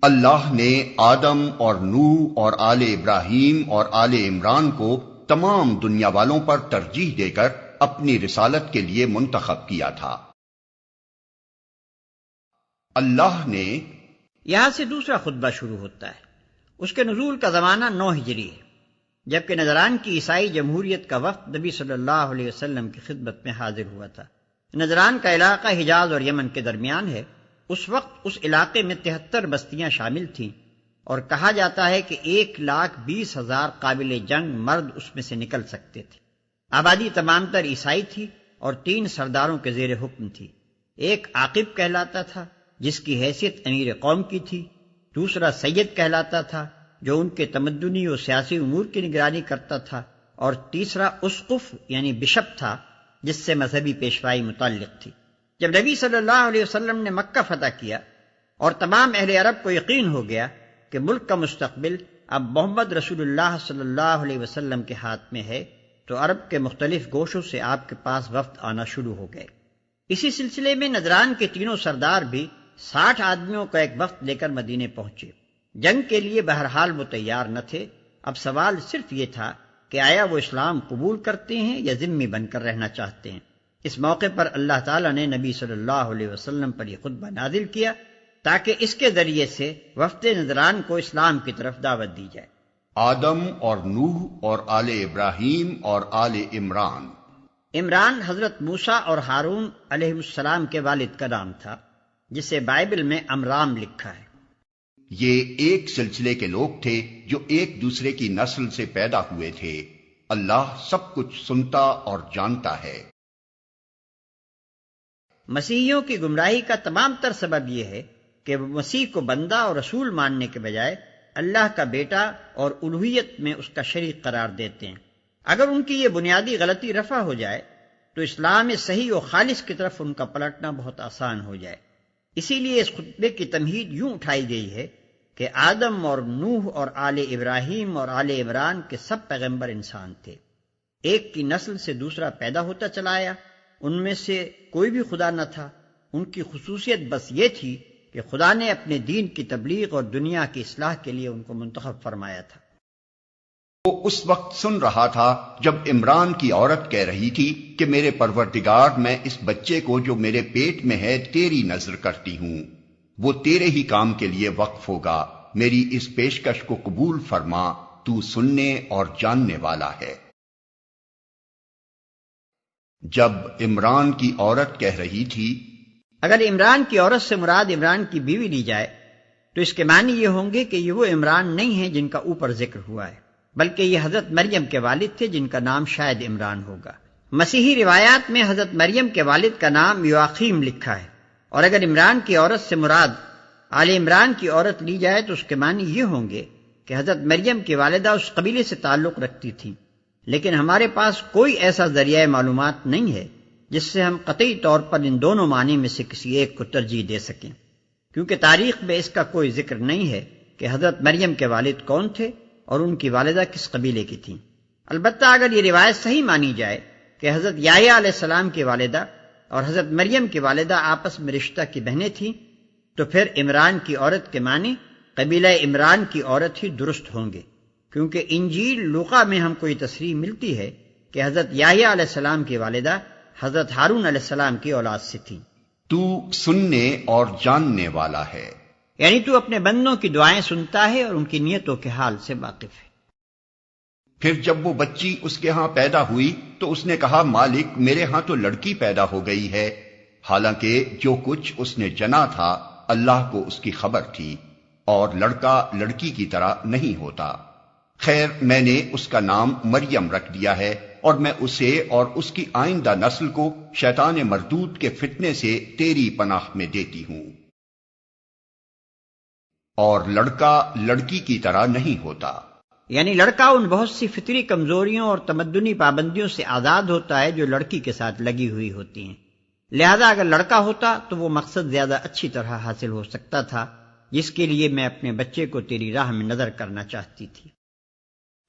اللہ نے آدم اور نوح اور آل ابراہیم اور آل عمران کو تمام دنیا والوں پر ترجیح دے کر اپنی رسالت کے لیے منتخب کیا تھا۔ اللہ نے یہاں سے دوسرا خطبہ شروع ہوتا ہے۔ اس کے نزول کا زمانہ 9 ہجری ہے، جبکہ نجران کی عیسائی جمہوریت کا وفد نبی صلی اللہ علیہ وسلم کی خدمت میں حاضر ہوا تھا۔ نجران کا علاقہ حجاز اور یمن کے درمیان ہے۔ اس وقت اس علاقے میں 73 بستیاں شامل تھیں، اور کہا جاتا ہے کہ 1,20,000 قابل جنگ مرد اس میں سے نکل سکتے تھے۔ آبادی تمام تر عیسائی تھی اور 3 سرداروں کے زیر حکم تھی۔ ایک عاقب کہلاتا تھا جس کی حیثیت امیر قوم کی تھی، دوسرا سید کہلاتا تھا جو ان کے تمدنی و سیاسی امور کی نگرانی کرتا تھا، اور تیسرا اسقف یعنی بشپ تھا جس سے مذہبی پیشوائی متعلق تھی۔ جب نبی صلی اللہ علیہ وسلم نے مکہ فتح کیا اور تمام اہل عرب کو یقین ہو گیا کہ ملک کا مستقبل اب محمد رسول اللہ صلی اللہ علیہ وسلم کے ہاتھ میں ہے، تو عرب کے مختلف گوشوں سے آپ کے پاس وفد آنا شروع ہو گئے۔ اسی سلسلے میں نجران کے تینوں سردار بھی 60 آدمیوں کا ایک وفد لے کر مدینے پہنچے۔ جنگ کے لیے بہرحال وہ تیار نہ تھے۔ اب سوال صرف یہ تھا کہ آیا وہ اسلام قبول کرتے ہیں یا ذمہ بن کر رہنا چاہتے ہیں۔ اس موقع پر اللہ تعالیٰ نے نبی صلی اللہ علیہ وسلم پر یہ خطبہ نازل کیا تاکہ اس کے ذریعے سے وفد نجران کو اسلام کی طرف دعوت دی جائے۔ آدم اور نوح اور آل ابراہیم اور آل عمران۔ عمران حضرت موسیٰ اور ہارون علیہ السلام کے والد کا نام تھا، جسے بائبل میں امرام لکھا ہے۔ یہ ایک سلسلے کے لوگ تھے جو ایک دوسرے کی نسل سے پیدا ہوئے تھے۔ اللہ سب کچھ سنتا اور جانتا ہے۔ مسیحیوں کی گمراہی کا تمام تر سبب یہ ہے کہ وہ مسیح کو بندہ اور رسول ماننے کے بجائے اللہ کا بیٹا اور الوہیت میں اس کا شریک قرار دیتے ہیں۔ اگر ان کی یہ بنیادی غلطی رفع ہو جائے تو اسلام صحیح و خالص کی طرف ان کا پلٹنا بہت آسان ہو جائے۔ اسی لیے اس خطبے کی تمہید یوں اٹھائی گئی ہے کہ آدم اور نوح اور آل ابراہیم اور آل عمران کے سب پیغمبر انسان تھے۔ ایک کی نسل سے دوسرا پیدا ہوتا چلا آیا، ان میں سے کوئی بھی خدا نہ تھا۔ ان کی خصوصیت بس یہ تھی کہ خدا نے اپنے دین کی تبلیغ اور دنیا کی اصلاح کے لیے ان کو منتخب فرمایا تھا۔ وہ اس وقت سن رہا تھا جب عمران کی عورت کہہ رہی تھی کہ میرے پروردگار، میں اس بچے کو جو میرے پیٹ میں ہے تیری نظر کرتی ہوں، وہ تیرے ہی کام کے لیے وقف ہوگا۔ میری اس پیشکش کو قبول فرما، تو سننے اور جاننے والا ہے۔ جب عمران کی عورت کہہ رہی تھی، اگر عمران کی عورت سے مراد عمران کی بیوی لی جائے تو اس کے معنی یہ ہوں گے کہ یہ وہ عمران نہیں ہیں جن کا اوپر ذکر ہوا ہے، بلکہ یہ حضرت مریم کے والد تھے جن کا نام شاید عمران ہوگا۔ مسیحی روایات میں حضرت مریم کے والد کا نام یواقیم لکھا ہے، اور اگر عمران کی عورت سے مراد آل عمران کی عورت لی جائے تو اس کے معنی یہ ہوں گے کہ حضرت مریم کی والدہ اس قبیلے سے تعلق رکھتی تھیں، لیکن ہمارے پاس کوئی ایسا ذریعہ معلومات نہیں ہے جس سے ہم قطعی طور پر ان دونوں معنی میں سے کسی ایک کو ترجیح دے سکیں، کیونکہ تاریخ میں اس کا کوئی ذکر نہیں ہے کہ حضرت مریم کے والد کون تھے اور ان کی والدہ کس قبیلے کی تھیں۔ البتہ اگر یہ روایت صحیح مانی جائے کہ حضرت یحییٰ علیہ السلام کی والدہ اور حضرت مریم کی والدہ آپس میں رشتہ کی بہنیں تھیں، تو پھر عمران کی عورت کے معنی قبیلہ عمران کی عورت ہی درست ہوں گے، کیونکہ انجیل لوقا میں ہم کو یہ تصریح ملتی ہے کہ حضرت یحییٰ علیہ السلام کی والدہ حضرت ہارون علیہ السلام کی اولاد سے تھی۔ تو سننے اور جاننے والا ہے، یعنی تو اپنے بندوں کی دعائیں سنتا ہے اور ان کی نیتوں کے حال سے واقف ہے۔ پھر جب وہ بچی اس کے ہاں پیدا ہوئی تو اس نے کہا، مالک میرے ہاں تو لڑکی پیدا ہو گئی ہے، حالانکہ جو کچھ اس نے جنا تھا اللہ کو اس کی خبر تھی، اور لڑکا لڑکی کی طرح نہیں ہوتا۔ خیر، میں نے اس کا نام مریم رکھ دیا ہے، اور میں اسے اور اس کی آئندہ نسل کو شیطان مردود کے فتنے سے تیری پناہ میں دیتی ہوں۔ اور لڑکا لڑکی کی طرح نہیں ہوتا، یعنی لڑکا ان بہت سی فطری کمزوریوں اور تمدنی پابندیوں سے آزاد ہوتا ہے جو لڑکی کے ساتھ لگی ہوئی ہوتی ہیں، لہذا اگر لڑکا ہوتا تو وہ مقصد زیادہ اچھی طرح حاصل ہو سکتا تھا جس کے لیے میں اپنے بچے کو تیری راہ میں نظر کرنا چاہتی تھی۔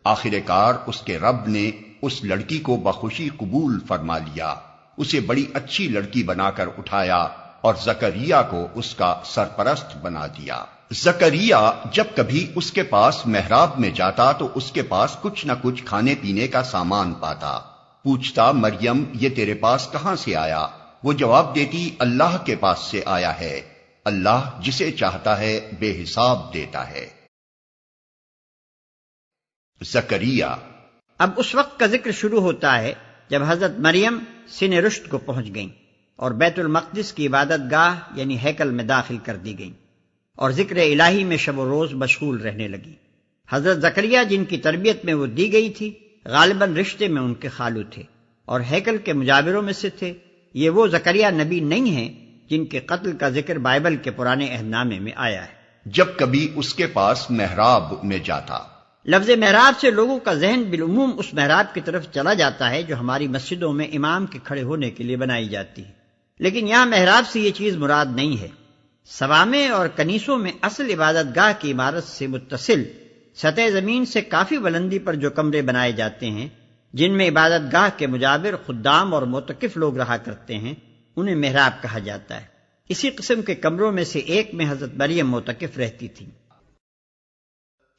آخر کار اس کے رب نے اس لڑکی کو بخوشی قبول فرما لیا، اسے بڑی اچھی لڑکی بنا کر اٹھایا اور زکریا کو اس کا سرپرست بنا دیا۔ زکریا جب کبھی اس کے پاس محراب میں جاتا تو اس کے پاس کچھ نہ کچھ کھانے پینے کا سامان پاتا۔ پوچھتا، مریم یہ تیرے پاس کہاں سے آیا؟ وہ جواب دیتی، اللہ کے پاس سے آیا ہے، اللہ جسے چاہتا ہے بے حساب دیتا ہے۔ زکریا۔ اب اس وقت کا ذکر شروع ہوتا ہے جب حضرت مریم سن رشد کو پہنچ گئیں اور بیت المقدس کی عبادت گاہ یعنی ہیکل میں داخل کر دی گئیں اور ذکر الہی میں شب و روز مشغول رہنے لگی۔ حضرت زکریا جن کی تربیت میں وہ دی گئی تھی غالباً رشتے میں ان کے خالو تھے اور ہیکل کے مجاوروں میں سے تھے۔ یہ وہ زکریا نبی نہیں ہیں جن کے قتل کا ذکر بائبل کے پرانے عہد نامے میں آیا ہے۔ جب کبھی اس کے پاس محراب میں جاتا۔ لفظ محراب سے لوگوں کا ذہن بالعموم اس محراب کی طرف چلا جاتا ہے جو ہماری مسجدوں میں امام کے کھڑے ہونے کے لیے بنائی جاتی ہے، لیکن یہاں محراب سے یہ چیز مراد نہیں ہے۔ صوامع اور کنیسوں میں اصل عبادت گاہ کی عمارت سے متصل سطح زمین سے کافی بلندی پر جو کمرے بنائے جاتے ہیں جن میں عبادت گاہ کے مجاور، خدام اور معتکف لوگ رہا کرتے ہیں، انہیں محراب کہا جاتا ہے۔ اسی قسم کے کمروں میں سے ایک میں حضرت مریم معتکف رہتی تھی۔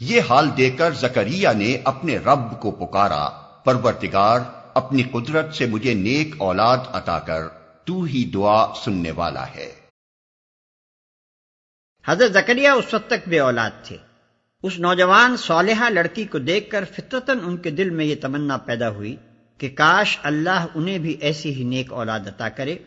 یہ حال دیکھ کر زکریا نے اپنے رب کو پکارا، پروردگار اپنی قدرت سے مجھے نیک اولاد عطا کر، تو ہی دعا سننے والا ہے۔ حضرت زکریا اس وقت تک بے اولاد تھے۔ اس نوجوان صالحہ لڑکی کو دیکھ کر فطرتاً ان کے دل میں یہ تمنا پیدا ہوئی کہ کاش اللہ انہیں بھی ایسی ہی نیک اولاد عطا کرے،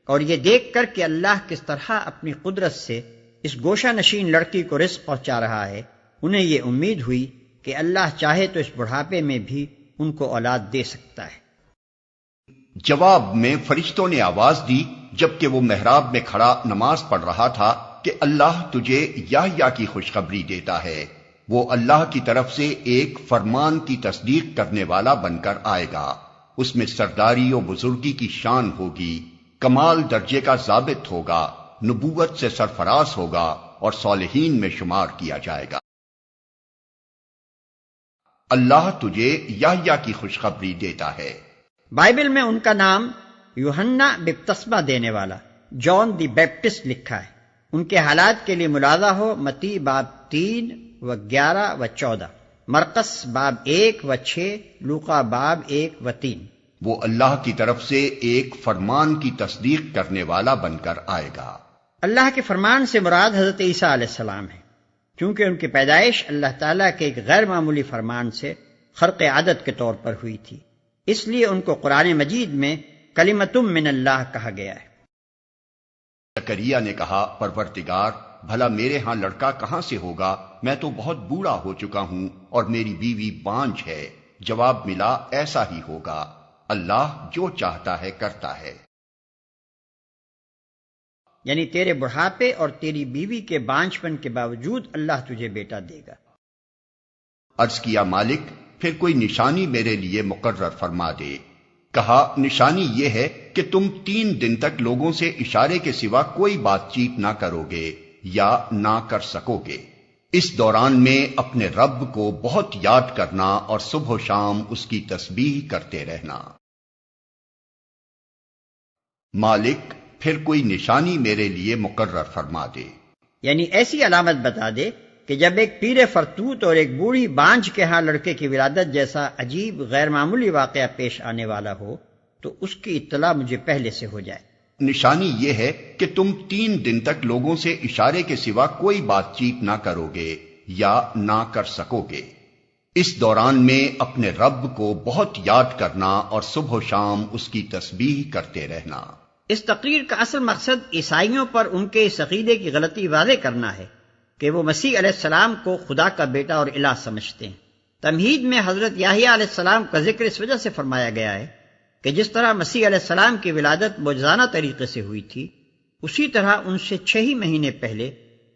اور یہ دیکھ کر کہ اللہ کس طرح اپنی قدرت سے اس گوشہ نشین لڑکی کو رزق پہنچا رہا ہے، انہیں یہ امید ہوئی کہ اللہ چاہے تو اس بڑھاپے میں بھی ان کو اولاد دے سکتا ہے۔ جواب میں فرشتوں نے آواز دی جبکہ وہ محراب میں کھڑا نماز پڑھ رہا تھا کہ اللہ تجھے یحییٰ کی خوشخبری دیتا ہے، وہ اللہ کی طرف سے ایک فرمان کی تصدیق کرنے والا بن کر آئے گا، اس میں سرداری و بزرگی کی شان ہوگی، کمال درجے کا ضابط ہوگا، نبوت سے سرفراز ہوگا اور صالحین میں شمار کیا جائے گا۔ اللہ تجھے یحییٰ کی خوشخبری دیتا ہے۔ بائبل میں ان کا نام یوحنا بپتسمہ دینے والا، جان دی بیپٹسٹ لکھا ہے۔ ان کے حالات کے لیے ملاحظہ ہو متی باب 3 و 11 و 14، مرقس باب 1 و 6، لوقا باب 1 و 3۔ وہ اللہ کی طرف سے ایک فرمان کی تصدیق کرنے والا بن کر آئے گا۔ اللہ کے فرمان سے مراد حضرت عیسیٰ علیہ السلام ہے، کیونکہ ان کی پیدائش اللہ تعالیٰ کے ایک غیر معمولی فرمان سے خرق عادت کے طور پر ہوئی تھی، اس لیے ان کو قرآن مجید میں کلمۃ من اللہ کہا گیا ہے۔ زکریا نے کہا، پروردگار بھلا میرے ہاں لڑکا کہاں سے ہوگا؟ میں تو بہت بوڑھا ہو چکا ہوں اور میری بیوی بانجھ ہے۔ جواب ملا، ایسا ہی ہوگا، اللہ جو چاہتا ہے کرتا ہے۔ یعنی تیرے بڑھاپے اور تیری بیوی کے بانجھ پن کے باوجود اللہ تجھے بیٹا دے گا۔ عرض کیا، مالک پھر کوئی نشانی میرے لیے مقرر فرما دے۔ کہا، نشانی یہ ہے کہ تم 3 دن تک لوگوں سے اشارے کے سوا کوئی بات چیت نہ کرو گے یا نہ کر سکو گے۔ اس دوران میں اپنے رب کو بہت یاد کرنا اور صبح و شام اس کی تسبیح کرتے رہنا۔ مالک پھر کوئی نشانی میرے لیے مقرر فرما دے، یعنی ایسی علامت بتا دے کہ جب ایک پیر فرتوت اور ایک بوڑھی بانجھ کے ہاں لڑکے کی ولادت جیسا عجیب غیر معمولی واقعہ پیش آنے والا ہو تو اس کی اطلاع مجھے پہلے سے ہو جائے۔ نشانی یہ ہے کہ تم 3 دن تک لوگوں سے اشارے کے سوا کوئی بات چیت نہ کرو گے یا نہ کر سکو گے۔ اس دوران میں اپنے رب کو بہت یاد کرنا اور صبح و شام اس کی تسبیح کرتے رہنا۔ اس تقریر کا اصل مقصد عیسائیوں پر ان کے اس عقیدے کی غلطی واضح کرنا ہے کہ وہ مسیح علیہ السلام کو خدا کا بیٹا اور الہ سمجھتے ہیں۔ تمہید میں حضرت یحییٰ علیہ السلام کا ذکر اس وجہ سے فرمایا گیا ہے کہ جس طرح مسیح علیہ السلام کی ولادت معجزانہ طریقے سے ہوئی تھی، اسی طرح ان سے 6 ہی مہینے پہلے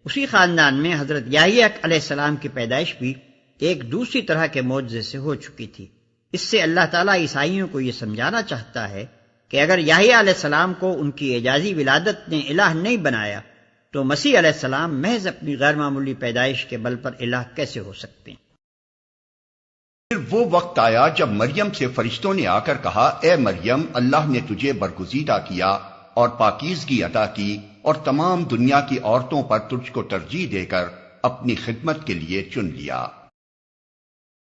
اسی خاندان میں حضرت یحییٰ علیہ السلام کی پیدائش بھی ایک دوسری طرح کے معجزے سے ہو چکی تھی۔ اس سے اللہ تعالیٰ عیسائیوں کو یہ سمجھانا چاہتا ہے کہ اگر یحییٰ علیہ السلام کو ان کی اعجازی ولادت نے الہ نہیں بنایا تو مسیح علیہ السلام محض اپنی غیر معمولی پیدائش کے بل پر الہ کیسے ہو سکتے ہیں؟ پھر وہ وقت آیا جب مریم سے فرشتوں نے آ کر کہا، اے مریم، اللہ نے تجھے برگزیدہ کیا اور پاکیزگی عطا کی اور تمام دنیا کی عورتوں پر تجھ کو ترجیح دے کر اپنی خدمت کے لیے چن لیا۔